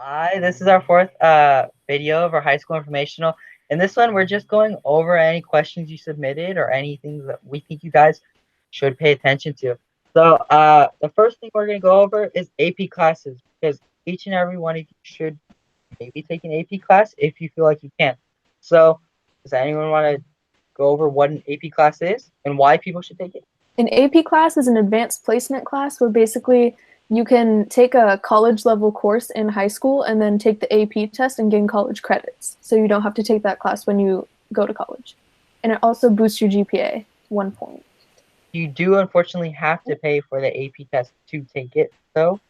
Hi, this is our fourth video of our high school informational. In this one, we're just going over any questions you submitted or anything that we think you guys should pay attention to. So the first thing we're going to go over is AP classes because each and every one of you should maybe take an AP class if you feel like you can. So does anyone want to go over what an AP class is and why people should take it? An AP class is an advanced placement class where basically you can take a college level course in high school and then take the AP test and gain college credits. So you don't have to take that class when you go to college. And it also boosts your GPA 1 point. You do unfortunately have to pay for the AP test to take it, though.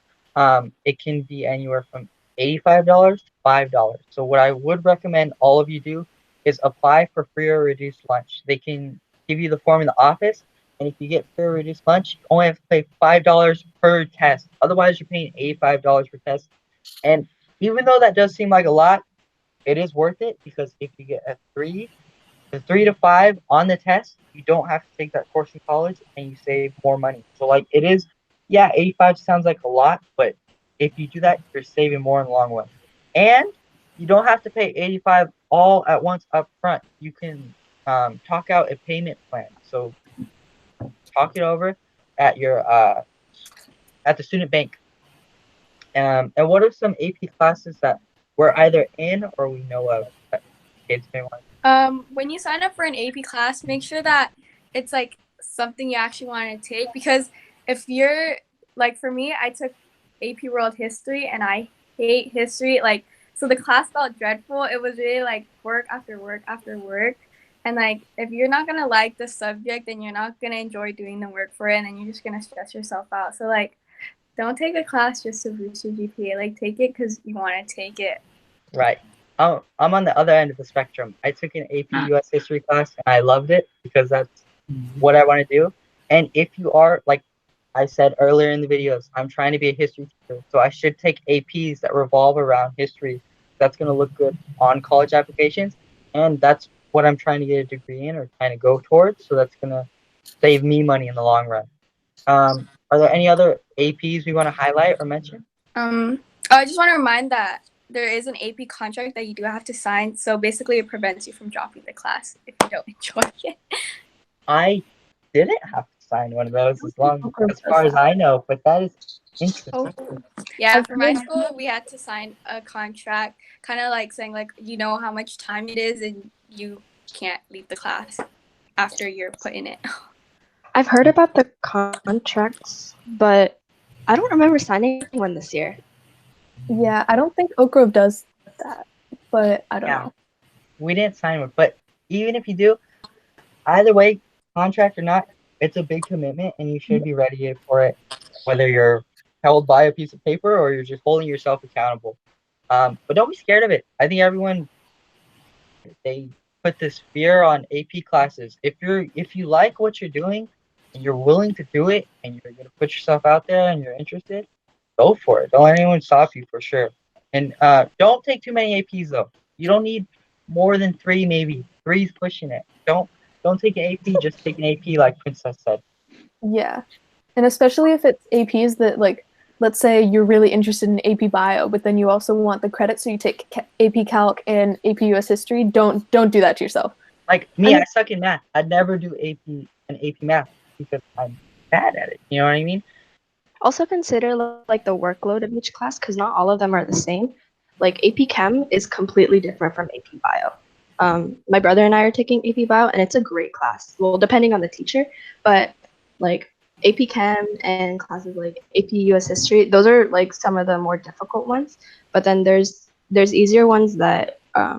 It can be anywhere from $85 to $5. So what I would recommend all of you do is apply for free or reduced lunch. They can give you the form in the office, and if you get free or reduced lunch, you only have to pay $5 per test. Otherwise, you're paying $85 per test. And even though that does seem like a lot, it is worth it because if you get a 3 to 5 on the test, you don't have to take that course in college and you save more money. So like it is, yeah, 85 sounds like a lot, but if you do that, you're saving more in the long run. And you don't have to pay 85 all at once up front. You can talk out a payment plan. So talk it over at your at the student bank. And what are some AP classes that we're either in or we know of that kids may want? When you sign up for an AP class, make sure that it's like something you actually want to take, because if you're like, for me, I took AP World History and I hate history. Like, so the class felt dreadful. It was really like work after work after work. And like, if you're not gonna like the subject, then you're not gonna enjoy doing the work for it, and then you're just gonna stress yourself out. So like, don't take a class just to boost your GPA. Like, take it because you want to take it. Right. I'm on the other end of the spectrum. I took an AP US history class and I loved it because that's what I want to do. And if you are, like I said earlier in the videos, I'm trying to be a history teacher. So I should take APs that revolve around history. That's going to look good on college applications. And that's what I'm trying to get a degree in or trying to go towards. So that's going to save me money in the long run. Are there any other APs we want to highlight or mention? I just want to remind that there is an AP contract that you do have to sign. So basically, it prevents you from dropping the class if you don't enjoy it. I didn't have to sign one of those as far as I know, but that is interesting. Oh. Yeah, for my school, we had to sign a contract, kind of like saying like, you know how much time it is and you can't leave the class after you're put in it. I've heard about the contracts, but I don't remember signing one this year. Yeah, I don't think Oak Grove does that, but I don't know. We didn't sign one, but even if you do, either way, contract or not, it's a big commitment and you should be ready for it, whether you're held by a piece of paper or you're just holding yourself accountable. But don't be scared of it. I think everyone, they put this fear on AP classes. If you like what you're doing and you're willing to do it and you're going to put yourself out there and you're interested, go for it. Don't let anyone stop you, for sure. And don't take too many APs though. You don't need more than 3, maybe. 3's pushing it. Don't take an AP, just take an AP like Princess said. Yeah. And especially if it's APs that, like, let's say you're really interested in AP Bio, but then you also want the credit, so you take AP Calc and AP US History. Don't do that to yourself. Like me, I suck in math. I'd never do AP Math because I'm bad at it. You know what I mean? Also consider like the workload of each class, because not all of them are the same. Like AP Chem is completely different from AP Bio. My brother and I are taking AP Bio, and it's a great class. Well, depending on the teacher, but like AP Chem and classes like AP US History, those are like some of the more difficult ones. But then there's easier ones that I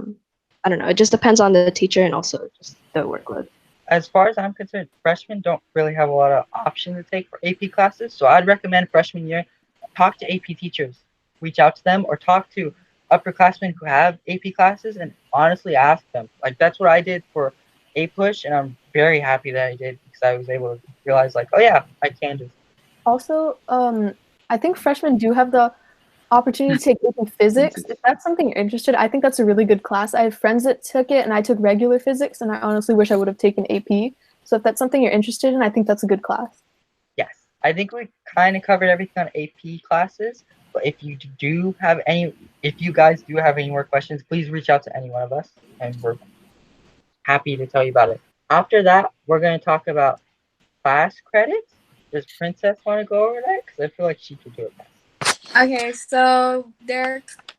don't know. It just depends on the teacher and also just the workload. As far as I'm concerned, freshmen don't really have a lot of options to take for AP classes. So I'd recommend freshman year, talk to AP teachers, reach out to them, or talk to upperclassmen who have AP classes and honestly ask them. Like that's what I did for A-Push, and I'm very happy that I did because I was able to realize like, oh yeah, I can do this. Also, I think freshmen do have the opportunity to take AP Physics. If that's something you're interested in, I think that's a really good class. I have friends that took it, and I took regular physics, and I honestly wish I would have taken AP. So if that's something you're interested in, I think that's a good class. Yes, I think we kind of covered everything on AP classes. But if you guys do have any more questions, please reach out to any one of us, and we're happy to tell you about it. After that, we're going to talk about class credits. Does Princess want to go over that? Because I feel like she could do it best. Okay, so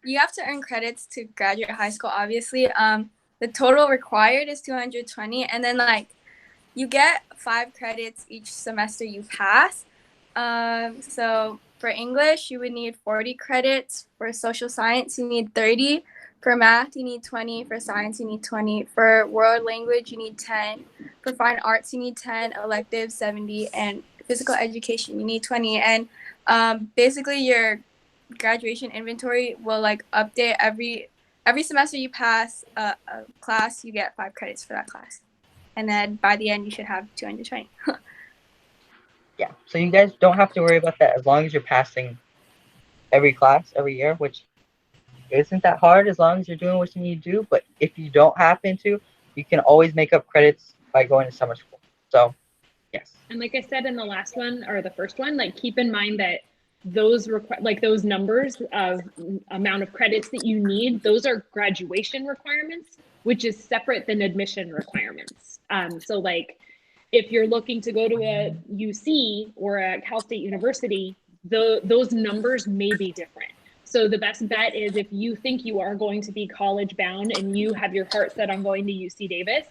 you have to earn credits to graduate high school, obviously. The total required is 220, and then like you get 5 credits each semester you pass. So for English, you would need 40 credits. For social science, you need 30. For math, you need 20. For science, you need 20. For world language, you need 10. For fine arts, you need 10. Electives, 70. And physical education, you need 20. And basically, your graduation inventory will like update every semester you pass a class, you get 5 credits for that class. And then by the end, you should have 220. Yeah, so you guys don't have to worry about that as long as you're passing every class every year, which isn't that hard as long as you're doing what you need to do. But if you don't happen to, you can always make up credits by going to summer school. So, yes. And like I said in the last one, or the first one, like keep in mind that those those numbers of amount of credits that you need, those are graduation requirements, which is separate than admission requirements. So like if you're looking to go to a UC or a Cal State University, those numbers may be different. So the best bet is if you think you are going to be college bound and you have your heart set on going to UC Davis,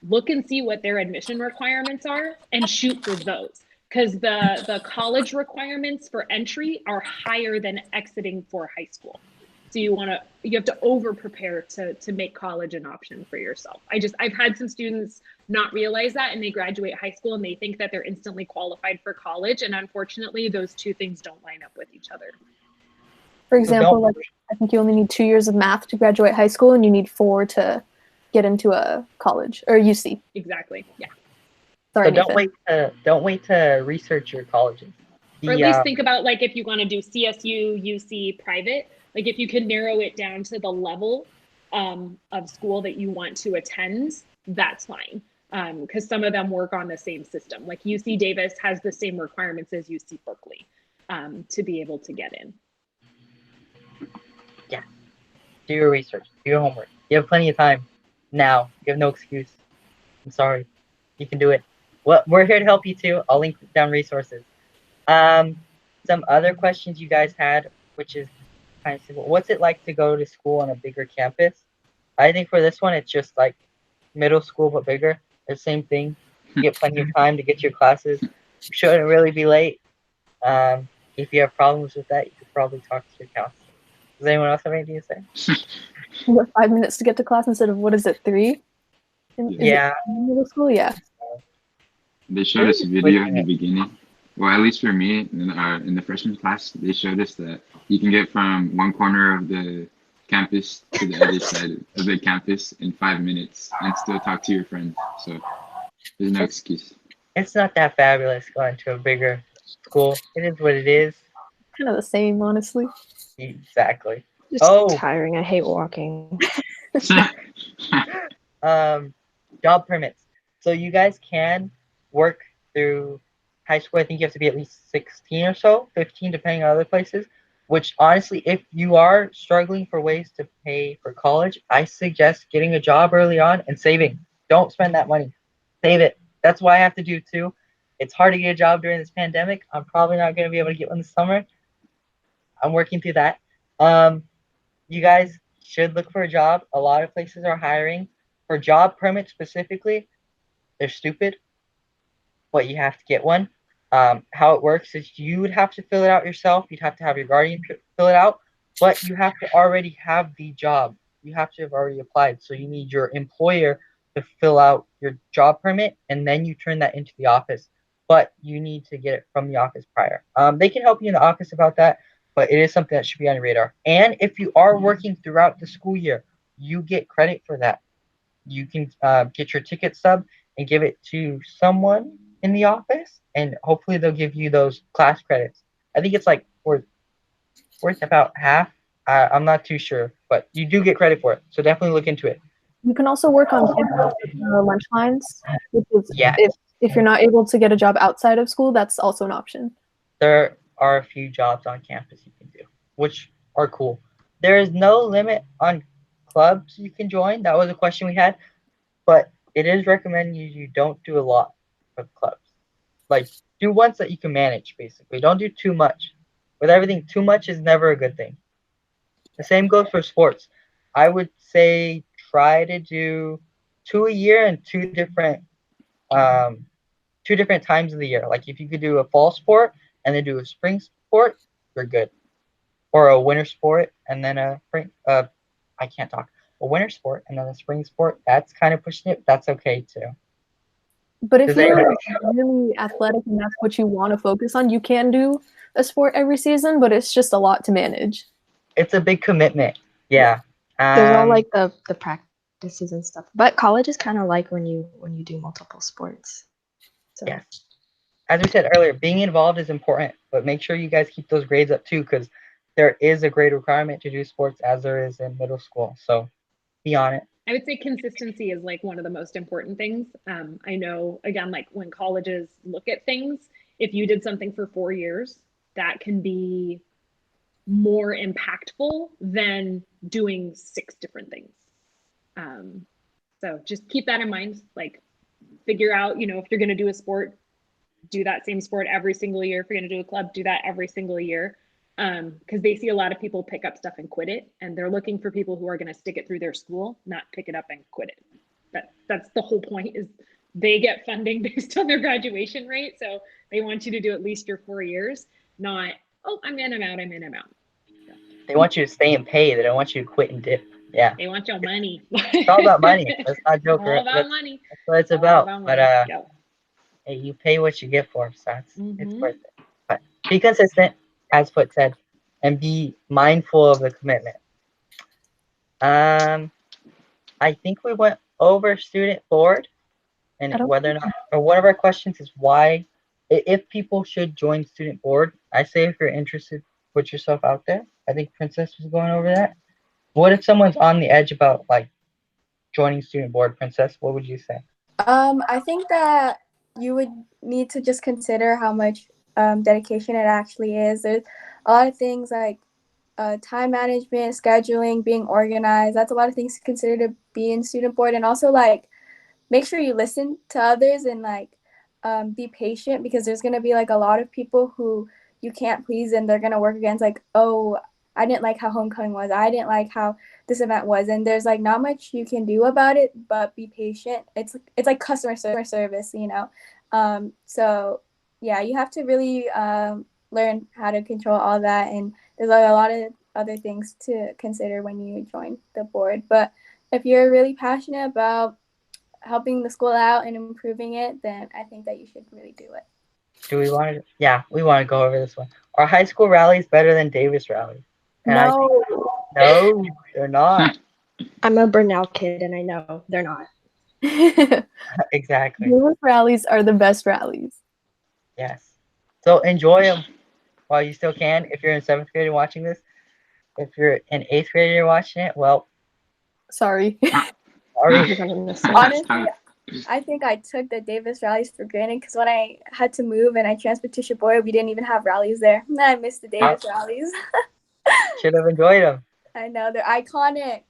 look and see what their admission requirements are and shoot for those. Because the college requirements for entry are higher than exiting for high school. So you have to over prepare to make college an option for yourself. I've had some students not realize that, and they graduate high school and they think that they're instantly qualified for college. And unfortunately, those two things don't line up with each other. For example, like I think you only need 2 years of math to graduate high school, and you need 4 to get into a college or UC. Exactly. Yeah. Sorry, so don't wait to research your colleges. Or at least think about like if you want to do CSU, UC, private, like if you can narrow it down to the level of school that you want to attend, that's fine. Because some of them work on the same system. Like UC Davis has the same requirements as UC Berkeley to be able to get in. Yeah. Do your research. Do your homework. You have plenty of time now. You have no excuse. I'm sorry. You can do it. Well, we're here to help you too. I'll link down resources. Some other questions you guys had, which is kind of simple. What's it like to go to school on a bigger campus? I think for this one, it's just like middle school, but bigger. The same thing. You get plenty of time to get your classes. You shouldn't really be late. If you have problems with that, you could probably talk to your counselor. Does anyone else have anything to say? You have 5 minutes to get to class instead of, what is it, 3? Yeah. Middle school, yeah. They showed us a video in the beginning. Well, at least for me, in the freshman class, they showed us that you can get from one corner of the campus to the other side of the campus in 5 minutes and still talk to your friends. So there's no excuse. It's not that fabulous going to a bigger school. It is what it is. Kind of the same, honestly. Exactly. Just tiring. I hate walking. Job permits. So you guys can work through high school. I think you have to be at least 16 or so, 15 depending on other places. Which honestly, if you are struggling for ways to pay for college, I suggest getting a job early on and saving. Don't spend that money. Save it. That's what I have to do too. It's hard to get a job during this pandemic. I'm probably not going to be able to get one this summer. I'm working through that. You guys should look for a job. A lot of places are hiring. For job permits specifically, they're stupid, but you have to get one. How it works is you would have to fill it out yourself. You'd have to have your guardian fill it out, but you have to already have the job. You have to have already applied. So you need your employer to fill out your job permit, and then you turn that into the office. But you need to get it from the office prior. They can help you in the office about that, but it is something that should be on your radar. And if you are working throughout the school year, you get credit for that. You can get your ticket stub and give it to someone in the office, and hopefully they'll give you those class credits. I think it's like worth about half. I'm not too sure, but you do get credit for it, so definitely look into it. You can also work on campus lunch lines, which is Yeah. if you're not able to get a job outside of school, that's also an option. There are a few jobs on campus you can do. which are cool. There is no limit on clubs you can join. That was a question we had, but it is recommended you don't do a lot of clubs. Like, do ones that you can manage, basically. Don't do too much. With everything, too much is never a good thing. The same goes for sports. I would say try to do 2 a year and um, 2 different times of the year. Like if you could do a fall sport and then do a spring sport, you're good. Or a winter sport and then a spring. I can't talk. A winter sport and then a spring sport. That's kind of pushing it. That's okay too. But if Does it? you're really athletic and that's what you want to focus on, you can do a sport every season, but it's just a lot to manage. It's a big commitment. Yeah. There's all like the practices and stuff. But college is kind of like when you do multiple sports. So Yes. As we said earlier, being involved is important, but make sure you guys keep those grades up too, because there is a grade requirement to do sports as there is in middle school. So be on it. I would say consistency is like one of the most important things. I know, again, like when colleges look at things, if you did something for 4 years, that can be more impactful than doing 6 different things. So just keep that in mind. Like, figure out, if you're going to do a sport, do that same sport every single year. If you're going to do a club, do that every single year. Because they see a lot of people pick up stuff and quit it, and they're looking for people who are going to stick it through their school, not pick it up and quit it. That's the whole point, is they get funding based on their graduation rate. So they want you to do at least your 4 years, not, oh, I'm in, I'm out, I'm in, I'm out. So, They want you to stay and pay. They don't want you to quit and dip. Yeah. they want your money. It's all about money. Let's not joke. All about money. That's what it's All about. But Yep. hey, you pay what you get for. So it's Mhm. worth it. But be consistent, as Foot said, and be mindful of the commitment. I think we went over student board and whether or not, or one of our questions is why, if people should join student board. I say if you're interested, put yourself out there. I think Princess was going over that. What if someone's on the edge about like joining student board, Princess? What would you say? I think that you would need to just consider how much dedication it actually is. There's a lot of things like time management, scheduling, being organized. That's a lot of things to consider to be in student board. And also, like, make sure you listen to others and, like, be patient, because there's going to be, like, a lot of people who you can't please, and they're going to work against, like, oh, I didn't like how homecoming was. I didn't like how this event was. And there's, like, not much you can do about it, but be patient. It's like customer service, So, yeah, you have to really learn how to control all that. And there's a lot of other things to consider when you join the board. But if you're really passionate about helping the school out and improving it, then I think that you should really do it. Do we want to? Yeah, we want to go over this one. Are high school rallies better than Davis rallies? And No. No, they're not. I'm a Burnell kid, and I know they're not. Exactly. Davis rallies are the best rallies. Yes. So enjoy them while you still can. If you're in 7th grade and watching this, if you're in 8th grade and you're watching it, well, sorry. Sorry. Honestly, I think I took the Davis rallies for granted, because when I had to move and I transferred to Sheboygan, we didn't even have rallies there. I missed the Davis rallies. Should have enjoyed them. I know, they're iconic.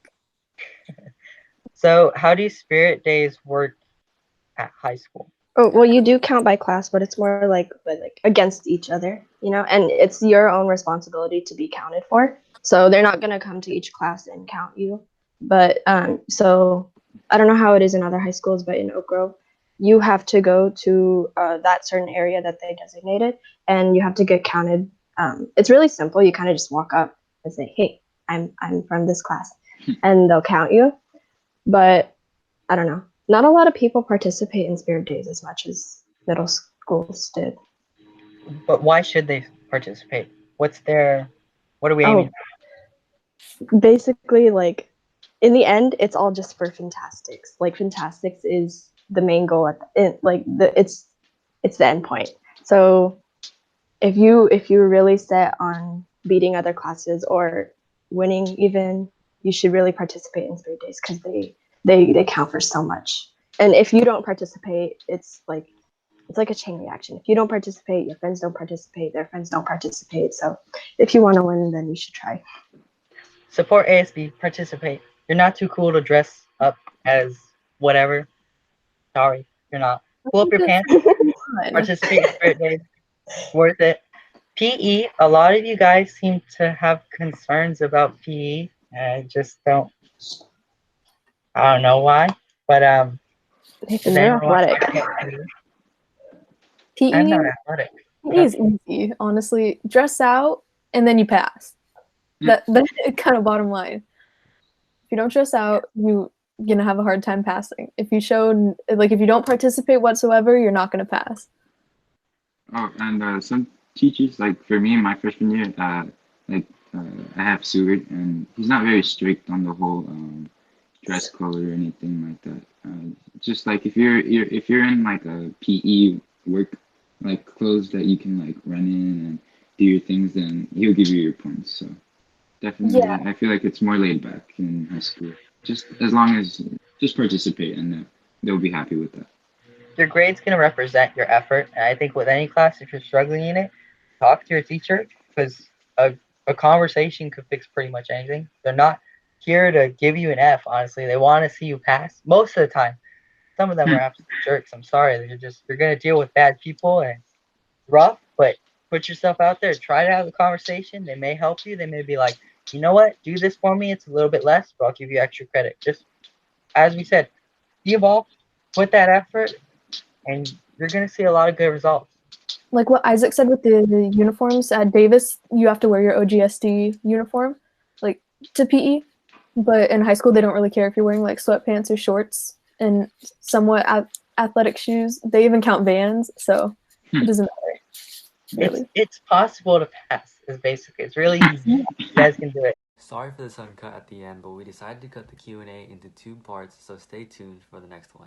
So how do spirit days work at high school? Oh, well, you do count by class, but it's more like against each other, and it's your own responsibility to be counted for. So they're not going to come to each class and count you. But so I don't know how it is in other high schools, but in Oak Grove, you have to go to that certain area that they designated, and you have to get counted. It's really simple. You kind of just walk up and say, "Hey, I'm from this class," and they'll count you. But I don't know. Not a lot of people participate in Spirit Days as much as middle schools did. But why should they participate? What are we aiming for? Basically, like, in the end, it's all just for Fantastics. Like, Fantastics is the main goal it's the end point. So if you're really set on beating other classes or winning even, you should really participate in Spirit Days, because they count for so much. And if you don't participate, it's like it's like a chain reaction. If you don't participate, your friends don't participate, their friends don't participate. So if you want to win, then you should try. Support ASB, participate. You're not too cool to dress up as whatever. Sorry, you're not. Pull up your pants, participate in spirit days. Worth it. PE, a lot of you guys seem to have concerns about PE. I just don't, I don't know why. But does They're anyone want to athletic. talk about PE? PE, I'm not athletic. PE is easy, honestly. Dress out and then you pass. That's kind of bottom line. If you don't dress out, you're gonna have a hard time passing. If you don't participate whatsoever, you're not gonna pass. Oh, and some teachers, like for me in my freshman year, I have Seward, and he's not very strict on the whole dress code or anything like that. Just like if you're in like a PE work like clothes that you can like run in and do your things, then he'll give you your points. So definitely, Yeah. I feel like it's more laid back in high school. Just as long as just participate, and they'll be happy with that. Your grade's going to represent your effort. And I think with any class, if you're struggling in it, talk to your teacher, because a conversation could fix pretty much anything. They're not here to give you an F, honestly. They want to see you pass most of the time. Some of them are absolute jerks. I'm sorry. You're going to deal with bad people, and it's rough, but put yourself out there. Try to have a conversation. They may help you. They may be like, you know what? Do this for me. It's a little bit less, but I'll give you extra credit. Just as we said, be involved, put that effort, and you're going to see a lot of good results. Like what Isaac said with the uniforms at Davis, you have to wear your OGSD uniform, like to PE. But in high school, they don't really care if you're wearing like sweatpants or shorts and somewhat athletic shoes. They even count Vans, so it doesn't matter. Really. It's possible to pass. Is basically it's really easy. You guys can do it. Sorry for the sudden cut at the end, but we decided to cut the Q&A into 2 parts, so stay tuned for the next one.